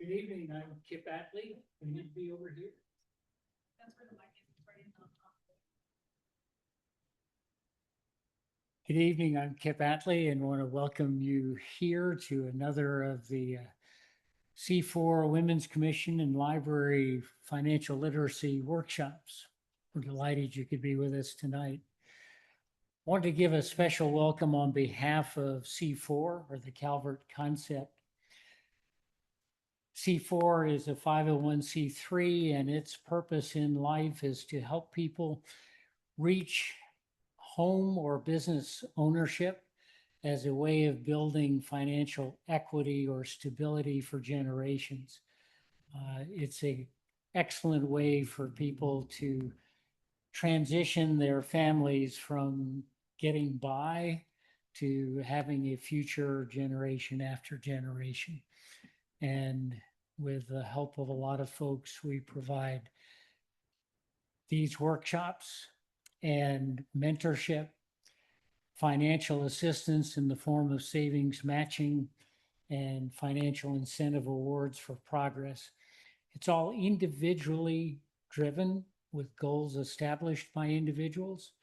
Good evening, I'm Kip Attlee. We need to be over here. That's where the mic is, right in the Good evening, I'm Kip Attlee and want to welcome you here to another of the C4 Women's Commission and Library Financial Literacy Workshops. We're delighted you could be with us tonight. I want to give a special welcome on behalf of C4 or the Calvert Concept. C4 is a 501c3 and its purpose in life is to help people reach home or business ownership as a way of building financial equity or stability for generations. It's an excellent way for people to transition their families from getting by to having a future generation after generation. And with the help of a lot of folks, we provide these workshops and mentorship, financial assistance in the form of savings matching, and financial incentive awards for progress. It's all individually driven with goals established by individuals,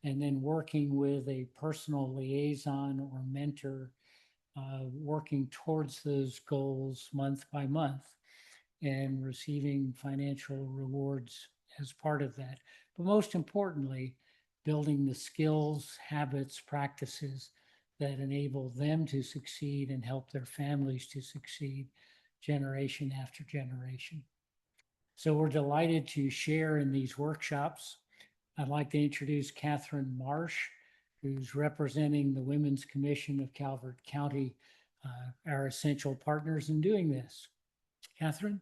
and then working with a personal liaison or mentor, working towards those goals month by month and receiving financial rewards as part of that. But most importantly, building the skills, habits, practices that enable them to succeed and help their families to succeed generation after generation. So we're delighted to share in these workshops. I'd like to introduce Catherine Marsh, who's representing the Women's Commission of Calvert County, our essential partners in doing this. Catherine?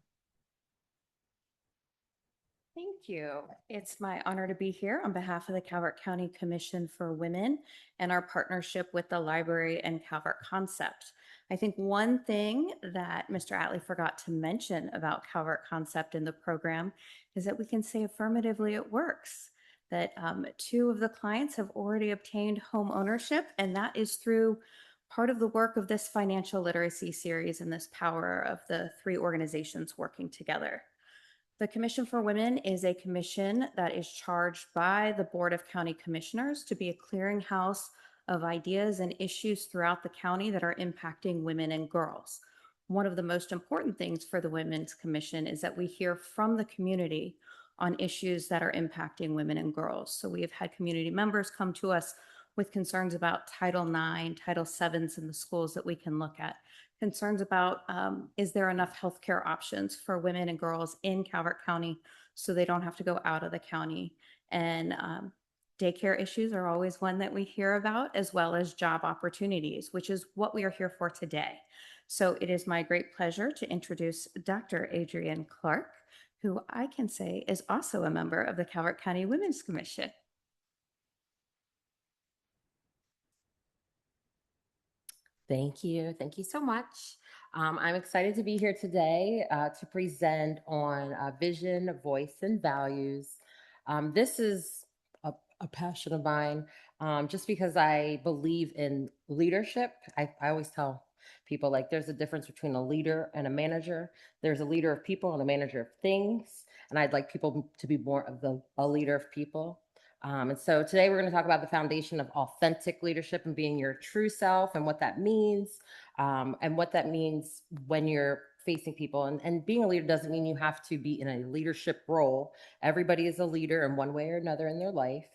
Thank you. It's my honor to be here on behalf of the Calvert County Commission for Women and our partnership with the library and Calvert Concept. I think one thing that Mr. Attlee forgot to mention about Calvert Concept in the program is that we can say affirmatively it works, that 2 of the clients have already obtained home ownership, and that is through part of the work of this financial literacy series and this power of the 3 organizations working together. The Commission for Women is a commission that is charged by the Board of County Commissioners to be a clearinghouse of ideas and issues throughout the county that are impacting women and girls. One of the most important things for the Women's Commission is that we hear from the community on issues that are impacting women and girls. So we have had community members come to us with concerns about Title IX, Title VII's in the schools that we can look at. Concerns about, is there enough healthcare options for women and girls in Calvert County so they don't have to go out of the county? And daycare issues are always one that we hear about, as well as job opportunities, which is what we are here for today. So it is my great pleasure to introduce Dr. Adrienne Clark, who I can say is also a member of the Calvert County Women's Commission. Thank you. Thank you so much. I'm excited to be here today to present on vision, voice, and values. This is a passion of mine just because I believe in leadership. I always tell people, like, there's a difference between a leader and a manager. There's a leader of people and a manager of things. And I'd like people to be more of a leader of people. And so today we're going to talk about the foundation of authentic leadership and being your true self and what that means, and what that means when you're facing people. And being a leader doesn't mean you have to be in a leadership role. Everybody is a leader in one way or another in their life.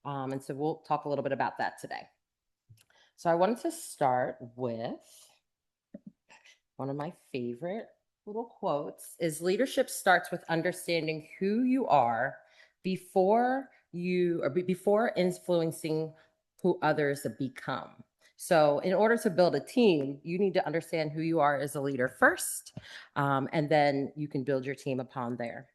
And so we'll talk a little bit about that today. So I wanted to start with one of my favorite little quotes is leadership starts with understanding who you are before influencing who others become. So in order to build a team, you need to understand who you are as a leader first, and then you can build your team upon there.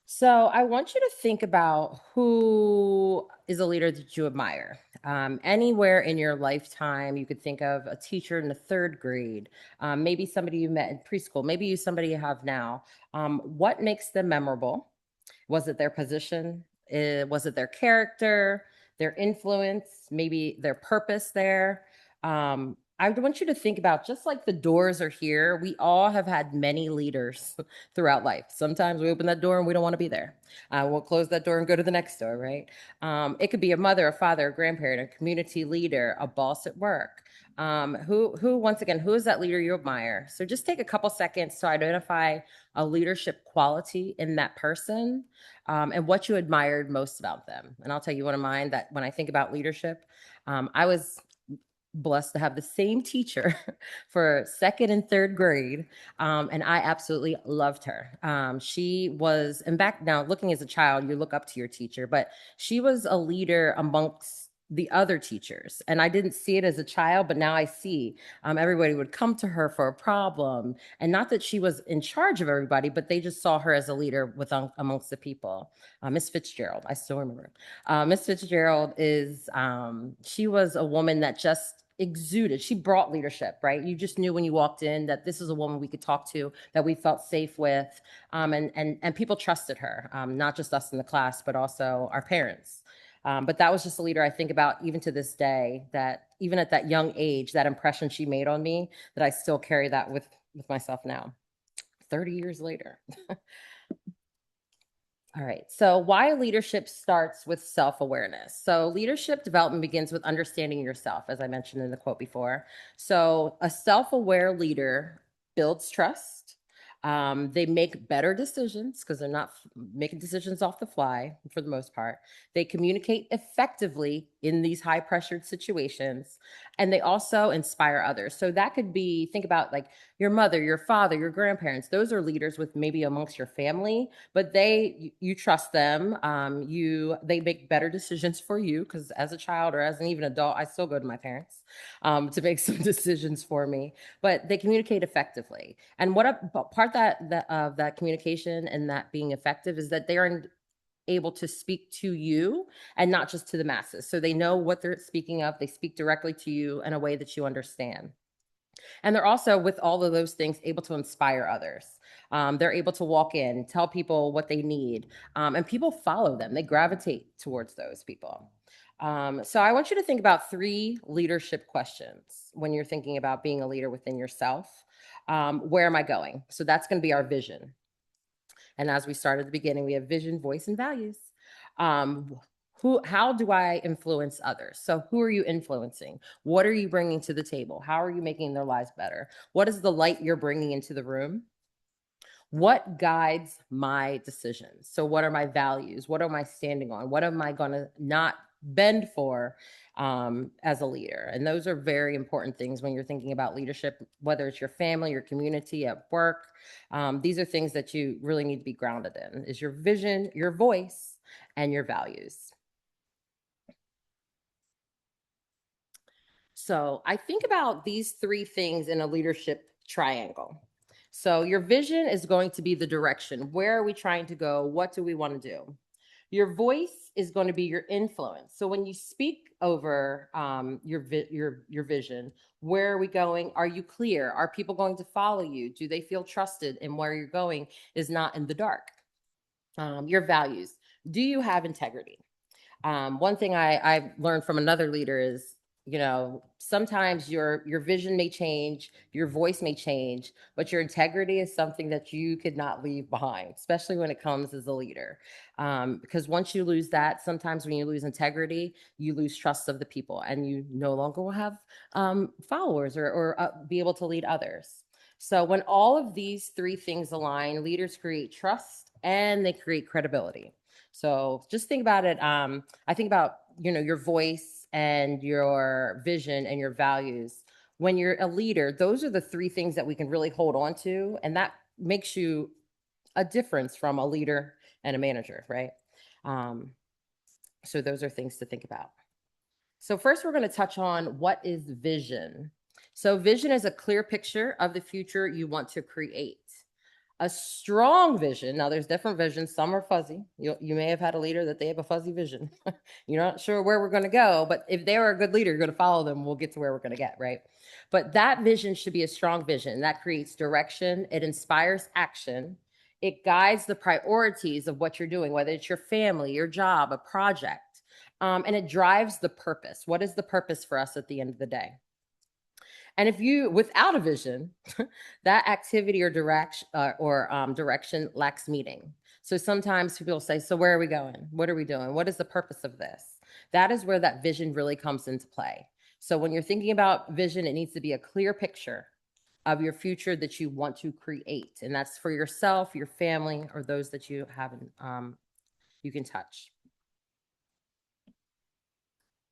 So I want you to think about who is a leader that you admire. Anywhere in your lifetime, you could think of a teacher in the 3rd grade, maybe somebody you met in preschool, maybe somebody you have now. What makes them memorable? Was it their position? Was it their character, their influence, maybe their purpose there? I want you to think about, just like the doors are here, we all have had many leaders throughout life. Sometimes we open that door and we don't want to be there. We'll close that door and go to the next door, right? It could be a mother, a father, a grandparent, a community leader, a boss at work. Once again, who is that leader you admire? So just take a couple seconds to identify a leadership quality in that person, and what you admired most about them. And I'll tell you one of mine, that when I think about leadership, I was blessed to have the same teacher for second and third grade. And I absolutely loved her. She was, and back now, looking as a child, you look up to your teacher, but she was a leader amongst the other teachers. And I didn't see it as a child, but now I see, everybody would come to her for a problem. And not that she was in charge of everybody, but they just saw her as a leader amongst the people. Miss Fitzgerald, I still remember. Miss Fitzgerald she was a woman that just exuded. She brought leadership, right? You just knew when you walked in that this is a woman we could talk to, that we felt safe with, and people trusted her, not just us in the class, but also our parents. But that was just a leader I think about even to this day, that even at that young age, that impression she made on me, that I still carry that with myself now, 30 years later. All right. So why leadership starts with self-awareness. So leadership development begins with understanding yourself, as I mentioned in the quote before. So a self-aware leader builds trust. They make better decisions because they're not making decisions off the fly for the most part. They communicate effectively in these high pressured situations, and they also inspire others. So that could be, think about like your mother, your father, your grandparents. Those are leaders with maybe amongst your family, but you trust them. They make better decisions for you, because as a child or as an even adult, I still go to my parents to make some decisions for me, but they communicate effectively. And what a part of that communication and that being effective is that they are able to speak to you and not just to the masses. So they know what they're speaking of. They speak directly to you in a way that you understand. And they're also, with all of those things, able to inspire others. They're able to walk in, tell people what they need, and people follow them. They gravitate towards those people. So I want you to think about 3 leadership questions when you're thinking about being a leader within yourself. Where am I going? So that's going to be our vision. And as we started at the beginning, we have vision, voice, and values. How do I influence others? So who are you influencing? What are you bringing to the table? How are you making their lives better? What is the light you're bringing into the room? What guides my decisions? So what are my values? What am I standing on? What am I going to not bend for as a leader? And those are very important things when you're thinking about leadership, whether it's your family, your community, at work. These are things that you really need to be grounded in, is your vision, your voice, and your values. So I think about these 3 things in a leadership triangle. So your vision is going to be the direction. Where are we trying to go? What do we want to do? Your voice is going to be your influence. So when you speak over your vision, where are we going? Are you clear? Are people going to follow you? Do they feel trusted? And where you're going is not in the dark. Your values. Do you have integrity? One thing I've learned from another leader is, sometimes your vision may change, your voice may change, but your integrity is something that you could not leave behind, especially when it comes as a leader. Because once you lose that, sometimes when you lose integrity, you lose trust of the people, and you no longer will have followers or be able to lead others. So when all of these 3 things align, leaders create trust and they create credibility. So just think about it. I think about, your voice and your vision and your values. When you're a leader, those are the 3 things that we can really hold on to. And that makes you a difference from a leader and a manager, right? So those are things to think about. So first, we're going to touch on what is vision. So vision is a clear picture of the future you want to create. A strong vision. Now, there's different visions. Some are fuzzy. You may have had a leader that they have a fuzzy vision. You're not sure where we're going to go, but if they are a good leader, you're going to follow them. We'll get to where we're going to get, right? But that vision should be a strong vision. That creates direction. It inspires action. It guides the priorities of what you're doing, whether it's your family, your job, a project. And it drives the purpose. What is the purpose for us at the end of the day? And if you, without a vision, that activity or direction lacks meaning. So sometimes people say, so where are we going? What are we doing? What is the purpose of this? That is where that vision really comes into play. So when you're thinking about vision, it needs to be a clear picture of your future that you want to create. And that's for yourself, your family, or those that you haven't, you can touch.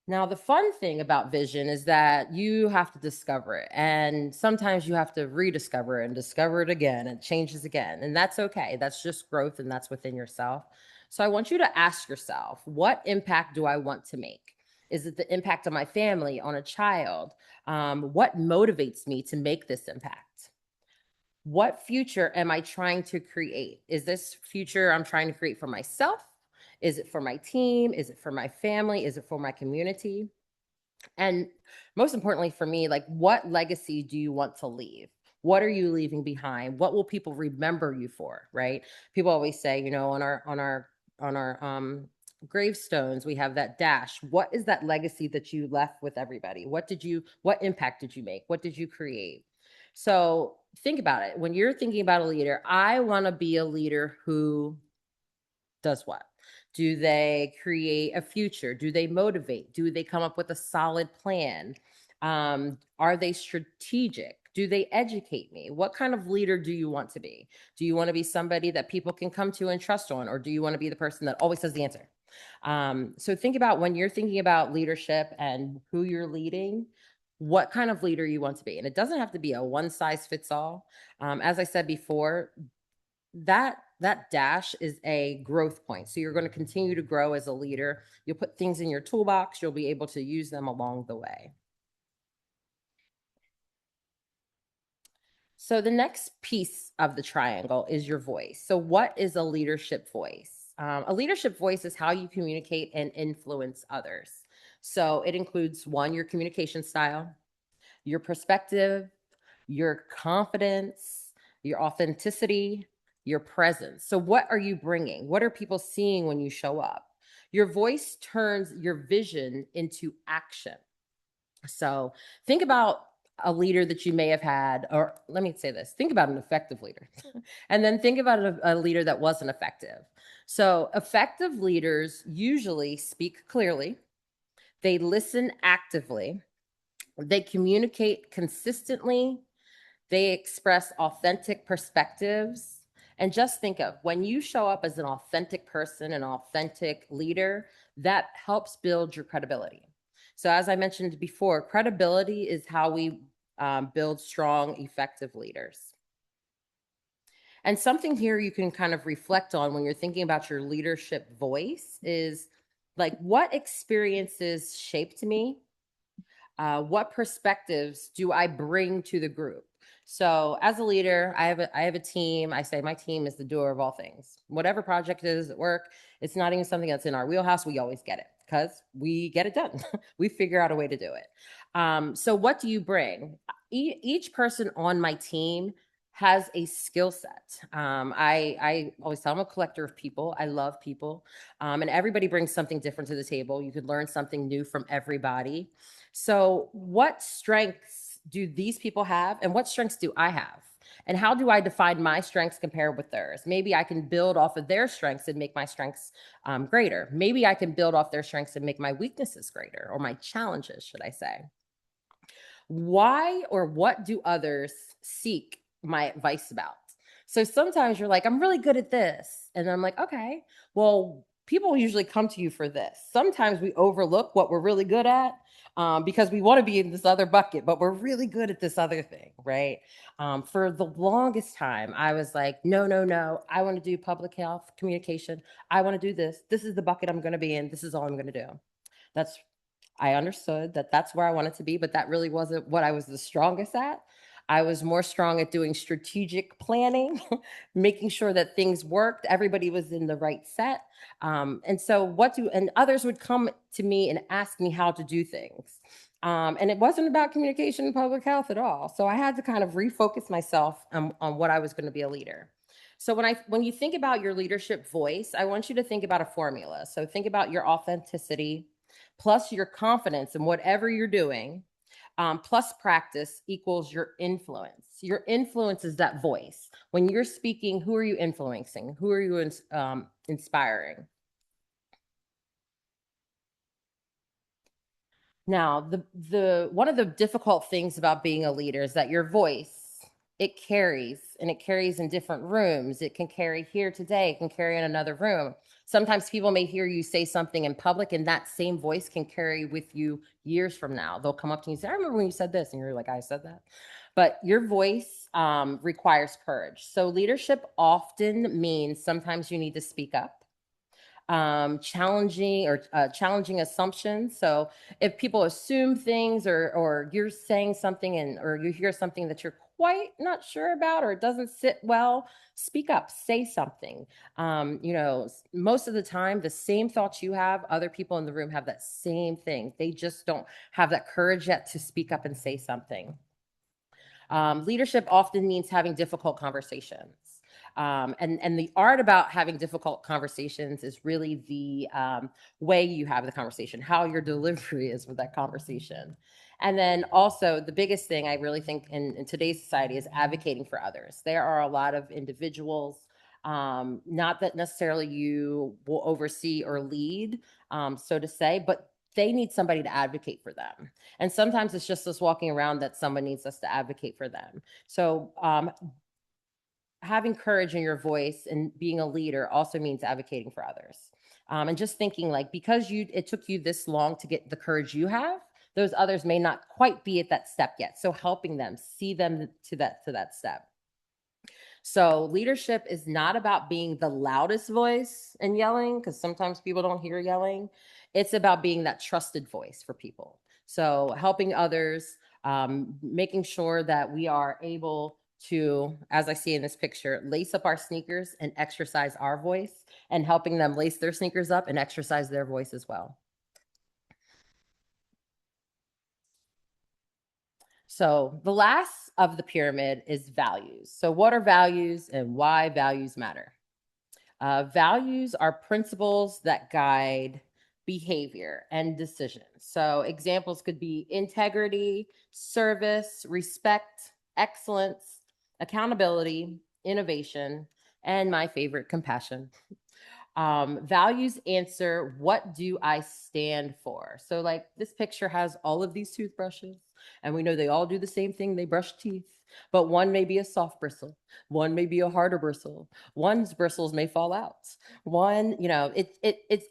Now, the fun thing about vision is that you have to discover it. And sometimes you have to rediscover it and discover it again. And it changes again. And that's okay. That's just growth, and that's within yourself. So I want you to ask yourself, what impact do I want to make? Is it the impact on my family, on a child? What motivates me to make this impact? What future am I trying to create? Is this future I'm trying to create for myself? Is it for my team? Is it for my family? Is it for my community? And most importantly for me, like, what legacy do you want to leave? What are you leaving behind? What will people remember you for, right? People always say, you know, on our gravestones, we have that dash. What is that legacy that you left with everybody? What impact did you make? What did you create? So think about it. When you're thinking about a leader, I want to be a leader who does what? Do they create a future? Do they motivate? Do they come up with a solid plan? Are they strategic? Do they educate me? What kind of leader do you want to be? Do you want to be somebody that people can come to and trust on? Or do you want to be the person that always has the answer? So think about, when you're thinking about leadership and who you're leading, what kind of leader you want to be. And it doesn't have to be a one size fits all. As I said before, that dash is a growth point. So you're going to continue to grow as a leader. You'll put things in your toolbox. You'll be able to use them along the way. So the next piece of the triangle is your voice. So what is a leadership voice? A leadership voice is how you communicate and influence others. So it includes, one, your communication style, your perspective, your confidence, your authenticity, your presence. So what are you bringing? What are people seeing when you show up? Your voice turns your vision into action. So think about a leader that you may have had, or let me say this, think about an effective leader, and then think about a leader that wasn't effective. So effective leaders usually speak clearly, they listen actively, they communicate consistently, they express authentic perspectives. And just think of, when you show up as an authentic person, an authentic leader, that helps build your credibility. So as I mentioned before, credibility is how we build strong, effective leaders. And something here you can kind of reflect on when you're thinking about your leadership voice is, like, what experiences shaped me? What perspectives do I bring to the group? So as a leader, I have a team. I say my team is the doer of all things. Whatever project it is at work, it's not even something that's in our wheelhouse. We always get it because we get it done. We figure out a way to do it. So what do you bring? Each person on my team has a skill set. I always tell, I'm a collector of people. I love people. And everybody brings something different to the table. You could learn something new from everybody. So what strengths do these people have, and what strengths do I have? And how do I define my strengths compared with theirs? Maybe I can build off of their strengths and make my strengths greater. Maybe I can build off their strengths and make my weaknesses greater, or my challenges, should I say. Why or what do others seek my advice about? So sometimes you're like, I'm really good at this. And I'm like, okay, well, people usually come to you for this. Sometimes we overlook what we're really good at because we want to be in this other bucket, but we're really good at this other thing, right? For the longest time, I was like, no, I want to do public health communication. I want to do this. This is the bucket I'm going to be in. This is all I'm going to do. I understood that that's where I wanted to be, but that really wasn't what I was the strongest at. I was more strong at doing strategic planning, making sure that things worked, everybody was in the right set. And others would come to me and ask me how to do things. And it wasn't about communication and public health at all. So I had to kind of refocus myself on what I was going to be a leader. So when you think about your leadership voice, I want you to think about a formula. So think about your authenticity plus your confidence in whatever you're doing, plus practice equals your influence. Your influence is that voice. When you're speaking, who are you influencing? Who are you inspiring? Now, the one of the difficult things about being a leader is that your voice, it carries, and it carries in different rooms. It can carry here today, it can carry in another room. Sometimes people may hear you say something in public, and that same voice can carry with you years from now. They'll come up to you and say, I remember when you said this, and you're like, I said that. But your voice requires courage. So leadership often means sometimes you need to speak up, challenging assumptions. So if people assume things, or you're saying something, or you hear something that you're quite not sure about, or it doesn't sit well, speak up, say something. Most of the time, the same thoughts you have, other people in the room have that same thing. They just don't have that courage yet to speak up and say something. Leadership often means having difficult conversations. And the art about having difficult conversations is really the way you have the conversation, how your delivery is with that conversation. And then also the biggest thing I really think in today's society is advocating for others. There are a lot of individuals, not that necessarily you will oversee or lead, so to say, but they need somebody to advocate for them. And sometimes it's just us walking around that someone needs us to advocate for them. So having courage in your voice and being a leader also means advocating for others. And just thinking, like, because it took you this long to get the courage you have, those others may not quite be at that step yet. So helping them, see them to that step. So leadership is not about being the loudest voice and yelling, because sometimes people don't hear yelling. It's about being that trusted voice for people. So helping others, making sure that we are able to, as I see in this picture, lace up our sneakers and exercise our voice, and helping them lace their sneakers up and exercise their voice as well. So the last of the pyramid is values. So what are values and why values matter? Values are principles that guide behavior and decisions. So examples could be integrity, service, respect, excellence, accountability, innovation, and my favorite, compassion. Values answer, what do I stand for? So like this picture has all of these toothbrushes, and we know they all do the same thing. They brush teeth, but one may be a soft bristle. One may be a harder bristle. One's bristles may fall out. One, it's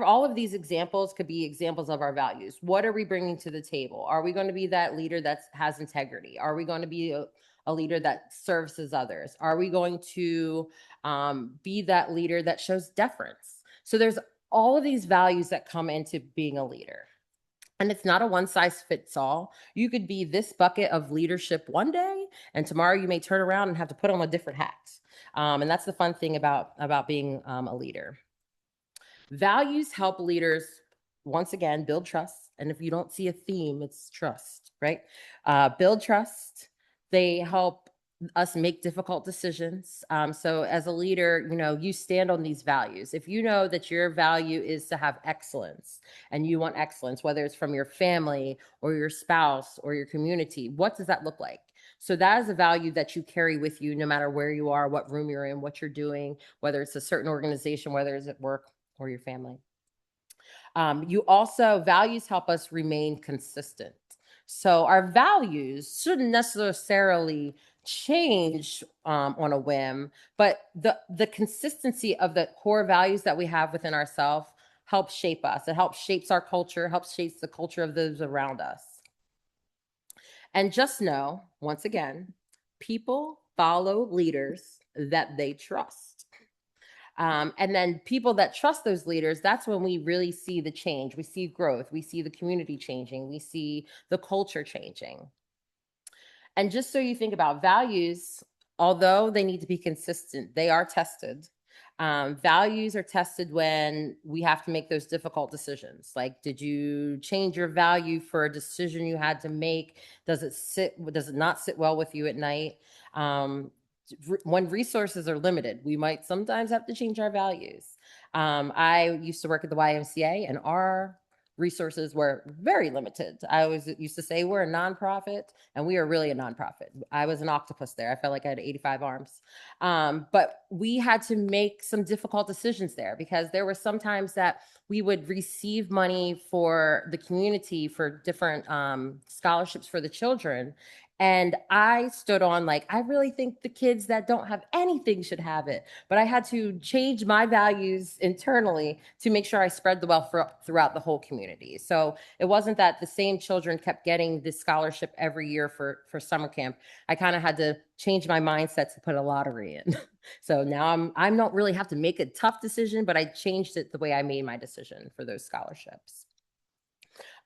all of these examples could be examples of our values. What are we bringing to the table? Are we going to be that leader that has integrity? Are we going to be a leader that services others? Are we going to be that leader that shows deference? So there's all of these values that come into being a leader. And it's not a one size fits all. You could be this bucket of leadership one day, and tomorrow you may turn around and have to put on a different hat. And that's the fun thing about being a leader. Values help leaders, once again, build trust. And if you don't see a theme, it's trust, right? Build trust. They help us make difficult decisions. So as a leader, you stand on these values. If you know that your value is to have excellence, and you want excellence, whether it's from your family or your spouse or your community, what does that look like? So that is a value that you carry with you no matter where you are, what room you're in, what you're doing, whether it's a certain organization, whether it's at work or your family. Values help us remain consistent. So our values shouldn't necessarily change on a whim, but the consistency of the core values that we have within ourselves helps shape us. It helps shapes our culture, helps shapes the culture of those around us. And just know, once again, people follow leaders that they trust. And then people that trust those leaders, that's when we really see the change. We see growth. We see the community changing. We see the culture changing. And just so you think about values, although they need to be consistent, they are tested. Values are tested when we have to make those difficult decisions. Like, did you change your value for a decision you had to make? Does it not sit well with you at night? When resources are limited, we might sometimes have to change our values. I used to work at the YMCA, and our resources were very limited. I always used to say we're a nonprofit, and we are really a nonprofit. I was an octopus there. I felt like I had 85 arms. But we had to make some difficult decisions there, because there were some times that we would receive money for the community for different scholarships for the children. And I stood on, like, I really think the kids that don't have anything should have it. But I had to change my values internally to make sure I spread the wealth throughout the whole community. So it wasn't that the same children kept getting this scholarship every year for summer camp. I kind of had to change my mindset to put a lottery in. So now I don't really have to make a tough decision, but I changed it the way I made my decision for those scholarships.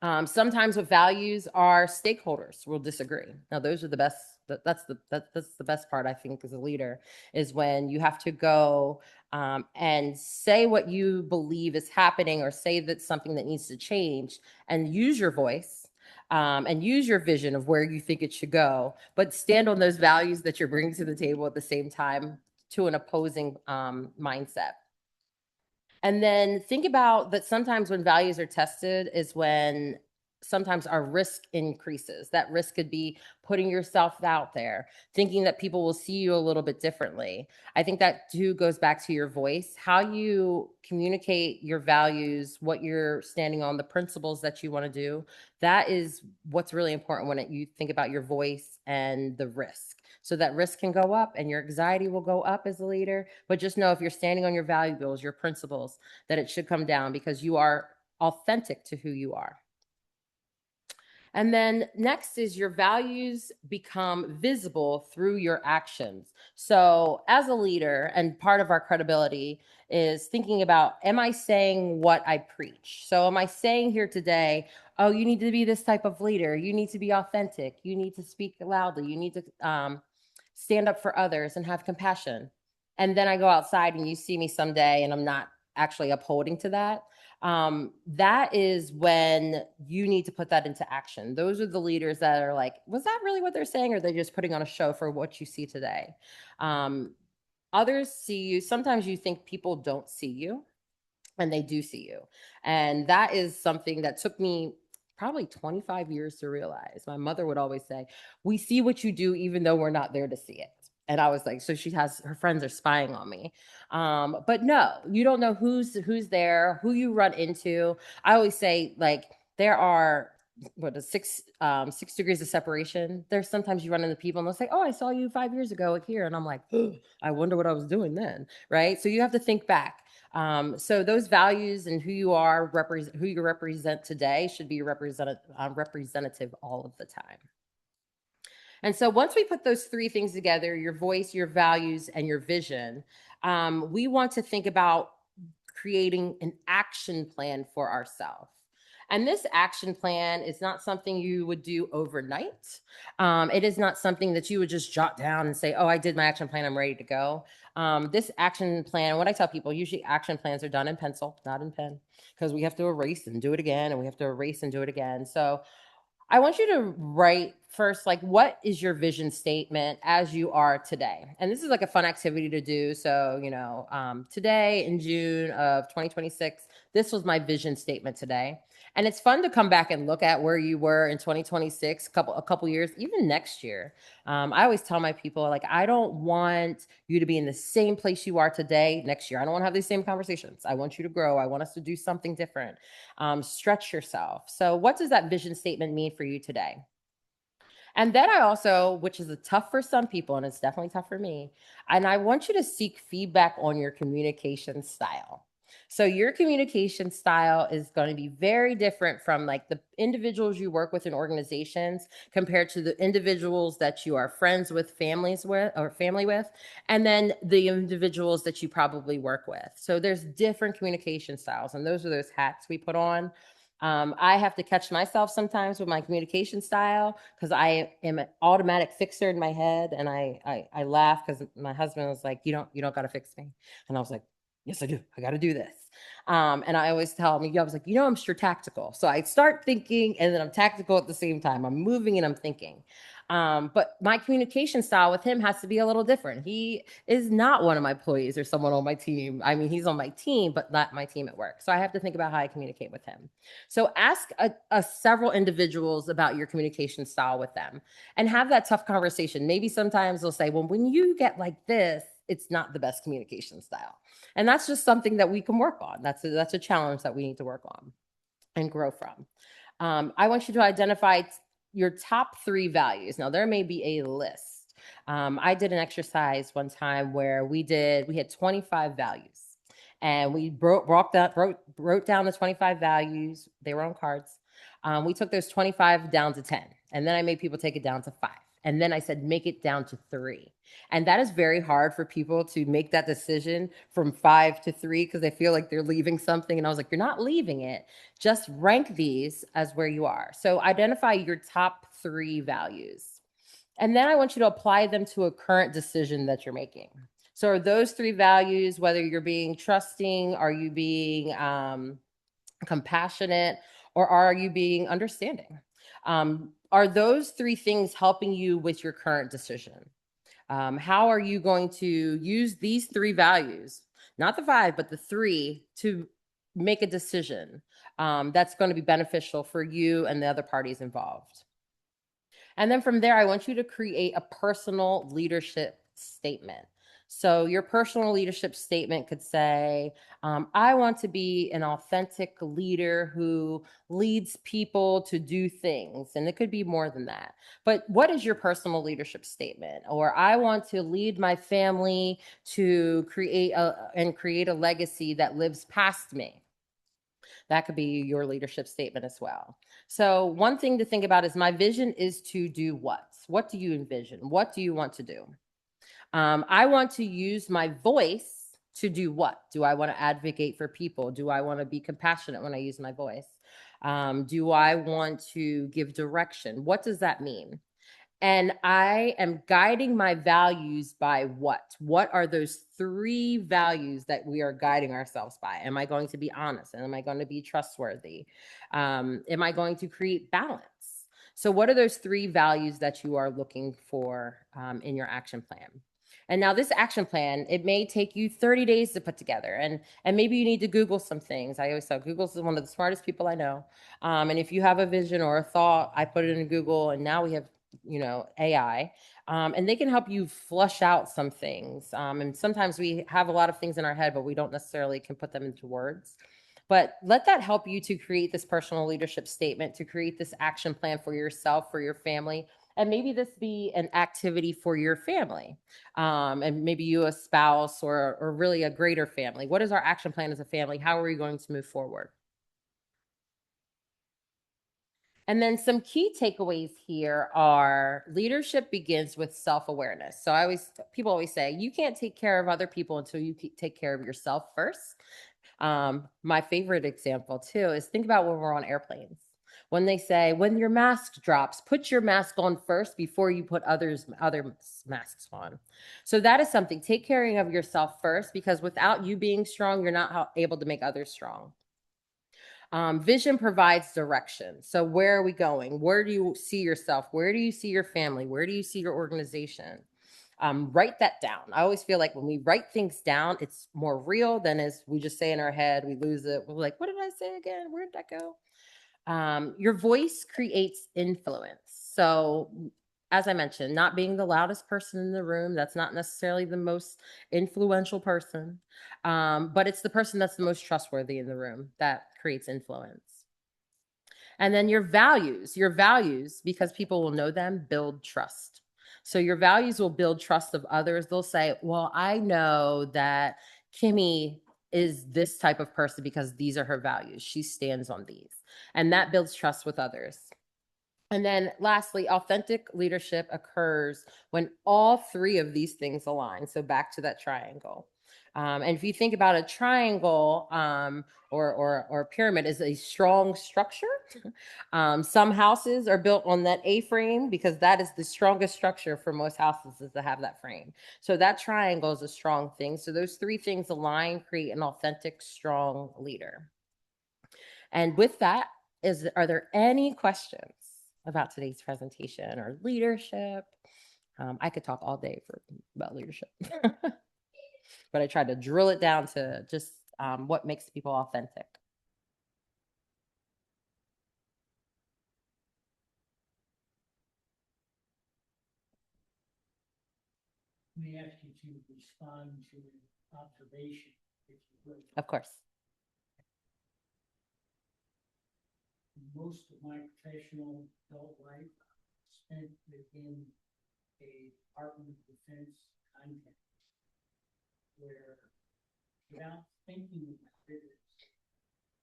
Sometimes with values, our stakeholders will disagree. Now, those are the best. That's the best part, I think, as a leader, is when you have to go and say what you believe is happening, or say that's something that needs to change, and use your voice and use your vision of where you think it should go, but stand on those values that you're bringing to the table at the same time to an opposing mindset. And then think about that sometimes when values are tested is when sometimes our risk increases. That risk could be putting yourself out there, thinking that people will see you a little bit differently. I think that too goes back to your voice, how you communicate your values, what you're standing on, the principles that you want to do. That is what's really important when you think about your voice and the risk. So that risk can go up and your anxiety will go up as a leader. But just know, if you're standing on your values, your principles, that it should come down, because you are authentic to who you are. And then next is your values become visible through your actions. So as a leader, and part of our credibility is thinking about, am I saying what I preach? So am I saying here today, oh, you need to be this type of leader. You need to be authentic. You need to speak loudly. You need to stand up for others and have compassion. And then I go outside and you see me someday and I'm not actually upholding to that. That is when you need to put that into action. Those are the leaders that are like, was that really what they're saying? Or are they just putting on a show for what you see today? Others see you. Sometimes you think people don't see you, and they do see you. And that is something that took me probably 25 years to realize. My mother would always say, we see what you do, even though we're not there to see it. And I was like, so her friends are spying on me. But no, you don't know who's there, who you run into. I always say, like, there are six degrees of separation. There's sometimes you run into people and they'll say, oh, I saw you 5 years ago here. And I'm like, oh, I wonder what I was doing then. Right. So you have to think back. So those values and who you are, who you represent today, should be representative all of the time. And so once we put those three things together, your voice, your values, and your vision, we want to think about creating an action plan for ourselves. And this action plan is not something you would do overnight. It is not something that you would just jot down and say, oh, I did my action plan, I'm ready to go. This action plan, what I tell people, usually action plans are done in pencil, not in pen, because we have to erase and do it again, and we have to erase and do it again. So I want you to write first, like, what is your vision statement as you are today? And this is like a fun activity to do. So, today in June of 2026, this was my vision statement today. And it's fun to come back and look at where you were in 2026, a couple years, even next year. I always tell my people, like, I don't want you to be in the same place you are today next year. I don't want to have these same conversations. I want you to grow. I want us to do something different. Stretch yourself. So what does that vision statement mean for you today? And then I also, which is tough for some people, and it's definitely tough for me, and I want you to seek feedback on your communication style. So your communication style is going to be very different from, like, the individuals you work with in organizations compared to the individuals that you are friends with, family with, and then the individuals that you probably work with. So there's different communication styles, and those are those hats we put on. I have to catch myself sometimes with my communication style, because I am an automatic fixer in my head, and I laugh because my husband was like, you don't got to fix me. And I was like, yes, I do. I got to do this. And I always tell him, I was like, I'm sure tactical. So I start thinking, and then I'm tactical at the same time. I'm moving and I'm thinking. But my communication style with him has to be a little different. He is not one of my employees or someone on my team. I mean, he's on my team, but not my team at work. So I have to think about how I communicate with him. So ask several individuals about your communication style with them and have that tough conversation. Maybe sometimes they'll say, well, when you get like this, it's not the best communication style. And that's just something that we can work on. That's a challenge that we need to work on and grow from. I want you to identify your top 3 values. Now, there may be a list. I did an exercise one time where we had 25 values, and we wrote down the 25 values. They were on cards. We took those 25 down to 10, and then I made people take it down to 5. And then I said, make it down to 3. And that is very hard for people to make that decision from 5 to 3 because they feel like they're leaving something. And I was like, you're not leaving it. Just rank these as where you are. So identify your top 3 values. And then I want you to apply them to a current decision that you're making. So are those 3 values, whether you're being trusting, are you being compassionate, or are you being understanding? Are those 3 things helping you with your current decision? How are you going to use these 3 values, not the 5, but the 3, to make a decision that's going to be beneficial for you and the other parties involved? And then from there, I want you to create a personal leadership statement. So your personal leadership statement could say, I want to be an authentic leader who leads people to do things. And it could be more than that. But what is your personal leadership statement? Or I want to lead my family to create a legacy that lives past me. That could be your leadership statement as well. So one thing to think about is, my vision is to do what? What do you envision? What do you want to do? I want to use my voice to do what? Do I want to advocate for people? Do I want to be compassionate when I use my voice? Do I want to give direction? What does that mean? And I am guiding my values by what? What are those 3 values that we are guiding ourselves by? Am I going to be honest? And am I going to be trustworthy? Am I going to create balance? So what are those 3 values that you are looking for in your action plan? And now this action plan, it may take you 30 days to put together. And maybe you need to Google some things. I always say Google's one of the smartest people I know. And if you have a vision or a thought, I put it in Google, and now we have AI, and they can help you flush out some things. And sometimes we have a lot of things in our head, but we don't necessarily can put them into words. But let that help you to create this personal leadership statement, to create this action plan for yourself, for your family. And maybe this be an activity for your family. And maybe you, a spouse, or really a greater family. What is our action plan as a family? How are we going to move forward? And then some key takeaways here are, leadership begins with self-awareness. So people always say, you can't take care of other people until you take care of yourself first. My favorite example too is, think about when we're on airplanes. When they say, when your mask drops, put your mask on first before you put other masks on. So that is something. Take care of yourself first, because without you being strong, you're not able to make others strong. Vision provides direction. So where are we going? Where do you see yourself? Where do you see your family? Where do you see your organization? Write that down. I always feel like when we write things down, it's more real than as we just say in our head. We lose it. We're like, what did I say again? Where did that go? Your voice creates influence. So as I mentioned, not being the loudest person in the room, that's not necessarily the most influential person, but it's the person that's the most trustworthy in the room that creates influence. And then your values, because people will know them, build trust. So your values will build trust of others. They'll say, well, I know that Kimmy is this type of person because these are her values. She stands on these. And that builds trust with others. And then lastly, authentic leadership occurs when all 3 of these things align. So back to that triangle. And if you think about a triangle or a pyramid is a strong structure. Some houses are built on that A-frame because that is the strongest structure for most houses, is to have that frame. So that triangle is a strong thing. So those 3 things align, create an authentic, strong leader. And with that, are there any questions? about today's presentation or leadership. I could talk all day about leadership, but I tried to drill it down to just what makes people authentic. Let me ask you to respond to an observation, if you would. Of course. Most of my professional adult life spent within a Department of Defense context, where without thinking about it as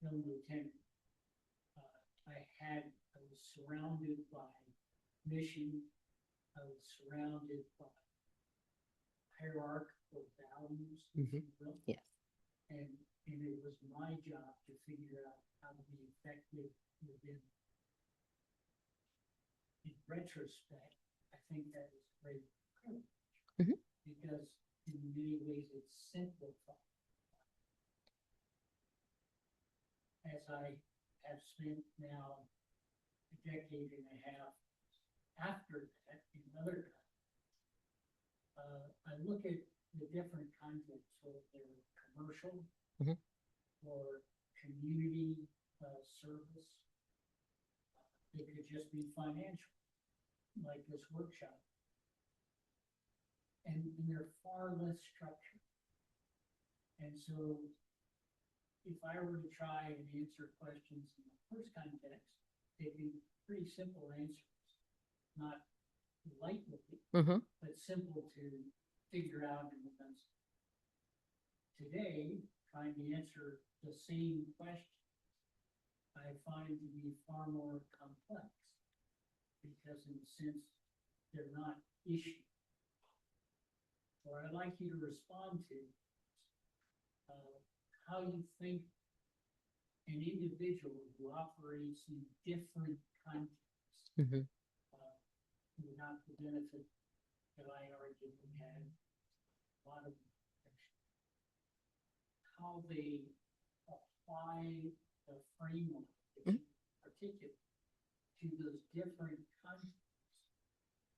young lieutenant, I was surrounded by mission, I was surrounded by hierarchical values, if you will. Yes. And it was my job to figure out how to be effective within. In retrospect, I think that is great privilege because in many ways it's simplified. As I have spent now a decade and a half after that in other I look at the different contexts, whether they're commercial or community service. It could just be financial, like this workshop. And they're far less structured. And so if I were to try and answer questions in the first context, they'd be pretty simple answers, not lightweight, but simple to figure out in the sense. Today, trying to answer the same question, I find to be far more complex because in a sense, they're not issues. What I'd like you to respond to how you think an individual who operates in different contexts without the benefit that I arguably had a lot of how they apply the framework particular to those different contexts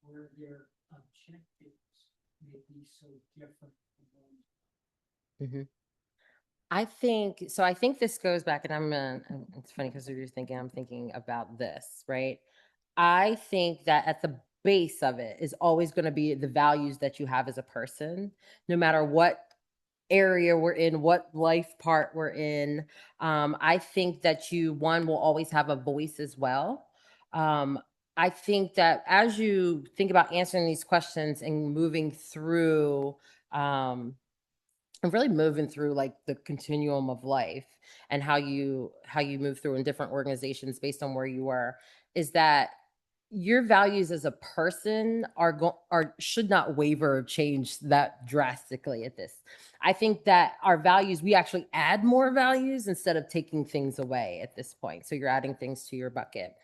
where their objectives may be so different from one. I think this goes back, and it's funny because you're thinking, I'm thinking about this, right? I think that at the base of it is always going to be the values that you have as a person, no matter what area we're in, what life part we're in. I think that one will always have a voice as well. I think that as you think about answering these questions and moving through, and really moving through like the continuum of life and how you move through in different organizations based on where you were, is that your values as a person should not waver or change that drastically at this. I think that our values, we actually add more values instead of taking things away at this point. So you're adding things to your bucket.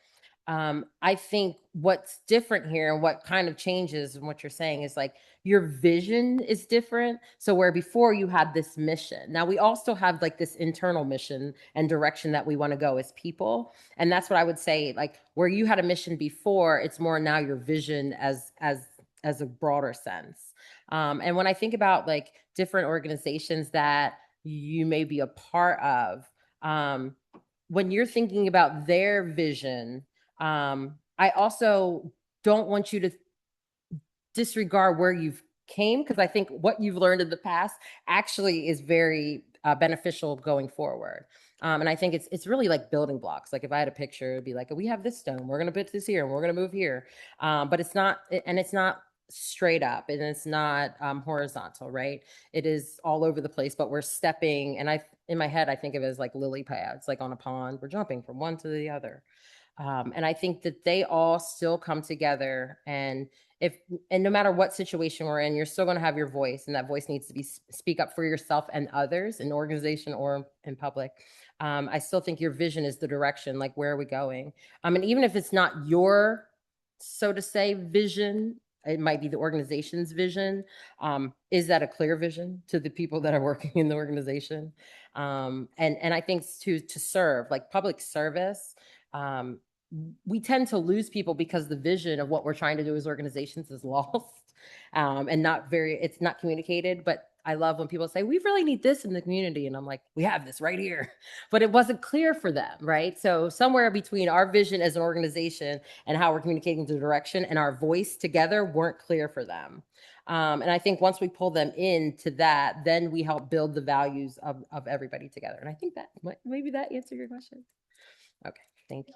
I think what's different here and what kind of changes and what you're saying is like your vision is different. So where before you had this mission, now we all still have like this internal mission and direction that we want to go as people. And that's what I would say, like where you had a mission before, it's more now your vision as a broader sense. And when I think about like different organizations that you may be a part of, when you're thinking about their vision, I also don't want you to disregard where you've came, because I think what you've learned in the past actually is very beneficial going forward. And I think it's really like building blocks. Like if I had a picture, it'd be like, we have this stone, we're going to put this here, and we're going to move here. But it's not straight up, and it's not horizontal, right? It is all over the place, but we're stepping. And in my head, I think of it as like lily pads, like on a pond. We're jumping from one to the other. And I think that they all still come together, and no matter what situation we're in, you're still going to have your voice, and that voice needs to speak up for yourself and others in organization or in public. I still think your vision is the direction, like where are we going? And even if it's not your, so to say, vision, it might be the organization's vision. Is that a clear vision to the people that are working in the organization? And I think to serve, like public service, we tend to lose people because the vision of what we're trying to do as organizations is lost, and it's not communicated. But I love when people say, we really need this in the community. And I'm like, we have this right here, but it wasn't clear for them, right? So somewhere between our vision as an organization and how we're communicating the direction and our voice together weren't clear for them. And I think once we pull them into that, then we help build the values of everybody together. And I think that maybe that answered your question. Okay, thank you.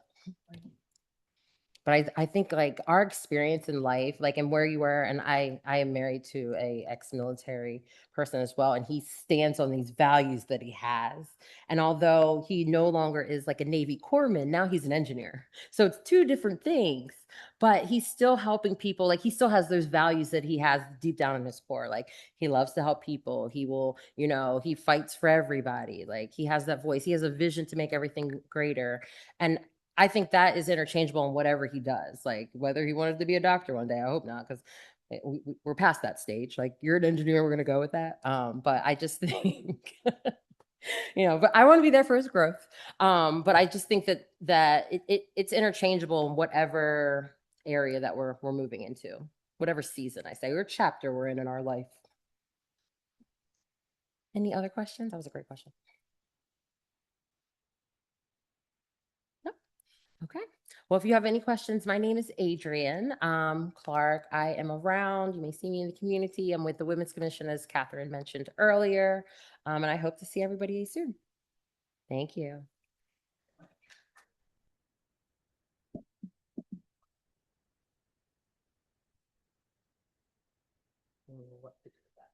But I think like our experience in life, like and where you were, and I am married to a ex-military person as well, and he stands on these values that he has. And although he no longer is like a Navy corpsman, now he's an engineer. So it's two different things, but he's still helping people. Like he still has those values that he has deep down in his core. Like he loves to help people. He will, he fights for everybody. Like he has that voice. He has a vision to make everything greater. And I think that is interchangeable in whatever he does. Like whether he wanted to be a doctor one day, I hope not, because we're past that stage. Like you're an engineer, we're going to go with that. But I just think, but I want to be there for his growth. But I just think that it's interchangeable in whatever area that we're moving into, whatever season I say, or chapter we're in our life. Any other questions? That was a great question. No? Okay. Well, if you have any questions, my name is Adrienne Clark. I am around. You may see me in the community. I'm with the Women's Commission, as Catherine mentioned earlier. And I hope to see everybody soon. Thank you. What to do with that?